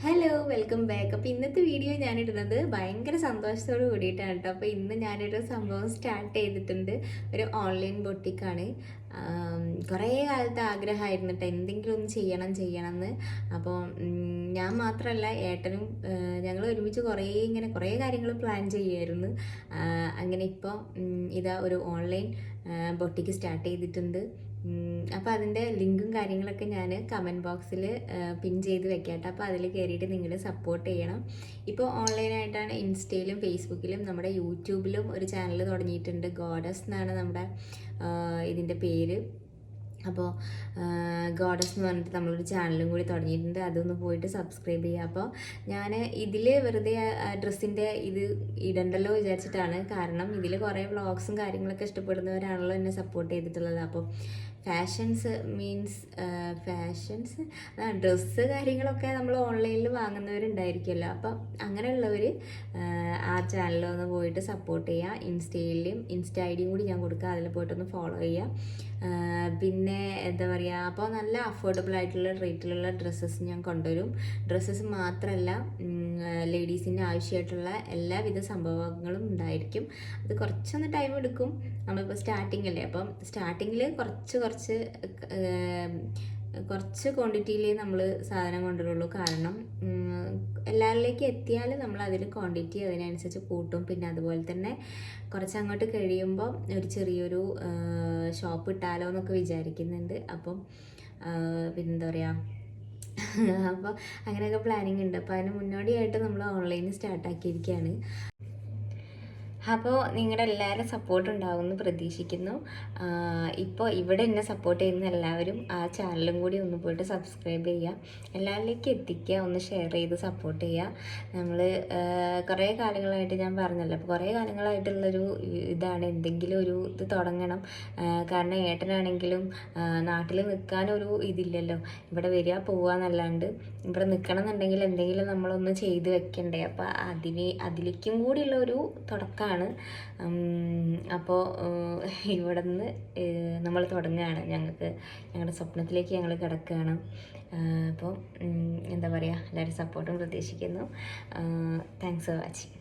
Hello, welcome back. അപ്പോൾ ഇന്നത്തെ video ഞാനിടുന്നത് ഭയങ്കര സന്തോഷത്തോട് കൂടിയിട്ടാണ് കേട്ടോ. അപ്പോൾ ഇന്ന് ഞാനൊരു സംഭവം സ്റ്റാർട്ട് ചെയ്തിട്ടുണ്ട്. ഒരു ഓൺലൈൻ ബൊട്ടിക്കാണ്. കുറേ കാലത്തെ ആഗ്രഹമായിരുന്നു കേട്ടോ, എന്തെങ്കിലും ഒന്ന് ചെയ്യണം എന്ന്. അപ്പോൾ ഞാൻ മാത്രമല്ല, ഏട്ടനും ഞങ്ങൾ ഒരുമിച്ച് കുറേ കാര്യങ്ങൾ പ്ലാൻ ചെയ്യുമായിരുന്നു. അങ്ങനെ ഇപ്പോൾ ഇതാ ഒരു ഓൺലൈൻ ബൊട്ടിക്ക് സ്റ്റാർട്ട് ചെയ്തിട്ടുണ്ട്. അപ്പോൾ അതിൻ്റെ ലിങ്കും കാര്യങ്ങളൊക്കെ ഞാൻ കമൻറ്റ് ബോക്സിൽ പിൻ ചെയ്ത് വെക്കാം കേട്ടോ. അപ്പോൾ അതിൽ കയറിയിട്ട് നിങ്ങൾ സപ്പോർട്ട് ചെയ്യണം. ഇപ്പോൾ ഓൺലൈനായിട്ടാണ് ഇൻസ്റ്റയിലും ഫേസ്ബുക്കിലും നമ്മുടെ യൂട്യൂബിലും ഒരു ചാനൽ തുടങ്ങിയിട്ടുണ്ട്. ഗോഡസ് എന്നാണ് നമ്മുടെ ഇതിൻ്റെ പേര്. അപ്പോൾ ഗോഡസ് എന്ന് പറഞ്ഞിട്ട് നമ്മളൊരു ചാനലും കൂടി തുടങ്ങിയിട്ടുണ്ട്. അതൊന്ന് പോയിട്ട് സബ്സ്ക്രൈബ് ചെയ്യുക. അപ്പോൾ ഞാൻ ഇതിൽ വെറുതെ ഡ്രസ്സിൻ്റെ ഇത് ഇടണ്ടല്ലോ വിചാരിച്ചിട്ടാണ്. കാരണം ഇതിൽ കുറേ വ്ളോഗ്സും കാര്യങ്ങളൊക്കെ ഇഷ്ടപ്പെടുന്നവരാണല്ലോ എന്നെ സപ്പോർട്ട് ചെയ്തിട്ടുള്ളത്. അപ്പോൾ ഫാഷൻസ് ഡ്രസ്സ് കാര്യങ്ങളൊക്കെ നമ്മൾ ഓൺലൈനിൽ വാങ്ങുന്നവരുണ്ടായിരിക്കുമല്ലോ. അപ്പം അങ്ങനെയുള്ളവർ ആ ചാനലൊന്ന് പോയിട്ട് സപ്പോർട്ട് ചെയ്യുക. ഇൻസ്റ്റ ഐ ഡിയും കൂടി ഞാൻ കൊടുക്കുക, അതിൽ പോയിട്ടൊന്ന് ഫോളോ ചെയ്യുക. പിന്നെ എന്താ പറയുക, അപ്പോൾ നല്ല അഫോർഡബിൾ ആയിട്ടുള്ള റേറ്റിലുള്ള ഡ്രസ്സസ് ഞാൻ കൊണ്ടുവരും. ഡ്രസ്സസ് മാത്രമല്ല, ലേഡീസിൻ്റെ ആവശ്യമായിട്ടുള്ള എല്ലാവിധ സംഭവങ്ങളും ഉണ്ടായിരിക്കും. അത് കുറച്ചൊന്ന് ടൈം എടുക്കും. നമ്മളിപ്പോൾ സ്റ്റാർട്ടിങ് അല്ലേ, അപ്പം സ്റ്റാർട്ടിങ്ങിൽ കുറച്ച് ക്വാണ്ടിറ്റിയിലേ നമ്മൾ സാധനം കൊണ്ടുവരുള്ളൂ. കാരണം എല്ലാവരിലേക്ക് എത്തിയാൽ നമ്മൾ അതിൽ ക്വാണ്ടിറ്റി അതിനനുസരിച്ച് കൂട്ടും. പിന്നെ അതുപോലെ തന്നെ കുറച്ചങ്ങോട്ട് കഴിയുമ്പോൾ ഒരു ചെറിയൊരു ഷോപ്പ് ഇട്ടാലോ എന്നൊക്കെ വിചാരിക്കുന്നുണ്ട്. അപ്പം പിന്നെന്താ പറയുക, അപ്പോൾ അങ്ങനെയൊക്കെ പ്ലാനിങ് ഉണ്ട്. അപ്പോൾ അതിന് മുന്നോടിയായിട്ട് നമ്മൾ ഓൺലൈനിൽ സ്റ്റാർട്ടാക്കിയിരിക്കുകയാണ്. അപ്പോൾ നിങ്ങളുടെ എല്ലാവരും സപ്പോർട്ട് ഉണ്ടാവുമെന്ന് പ്രതീക്ഷിക്കുന്നു. ഇപ്പോൾ ഇവിടെ എന്നെ സപ്പോർട്ട് ചെയ്യുന്ന എല്ലാവരും ആ ചാനലും കൂടി ഒന്ന് പോയിട്ട് സബ്സ്ക്രൈബ് ചെയ്യുക, എല്ലാവരിലേക്കും എത്തിക്കുക, ഒന്ന് ഷെയർ ചെയ്ത് സപ്പോർട്ട് ചെയ്യുക. നമ്മൾ കുറേ കാലങ്ങളായിട്ട് ഞാൻ പറഞ്ഞല്ലോ, അപ്പോൾ കുറേ കാലങ്ങളായിട്ടുള്ളൊരു ഇതാണ്, എന്തെങ്കിലും ഒരു ഇത് തുടങ്ങണം. കാരണം ഏട്ടനാണെങ്കിലും നാട്ടിൽ നിൽക്കാനൊരു ഇതില്ലല്ലോ, ഇവിടെ വരിക പോവുക എന്നല്ലാണ്ട് ഇവിടെ നിൽക്കണം എന്നുണ്ടെങ്കിൽ എന്തെങ്കിലും നമ്മളൊന്ന് ചെയ്ത് വെക്കണ്ടേ. അപ്പോൾ അതിലേക്കും കൂടിയുള്ള ഒരു തുടക്കമാണ്. അപ്പോൾ ഇവിടെ നിന്ന് നമ്മൾ തുടങ്ങുകയാണ്. ഞങ്ങളുടെ സ്വപ്നത്തിലേക്ക് ഞങ്ങൾ കിടക്കുകയാണ്. അപ്പോൾ എന്താ പറയുക, എല്ലാവരും സപ്പോർട്ടും പ്രതീക്ഷിക്കുന്നു. Thanks for watching.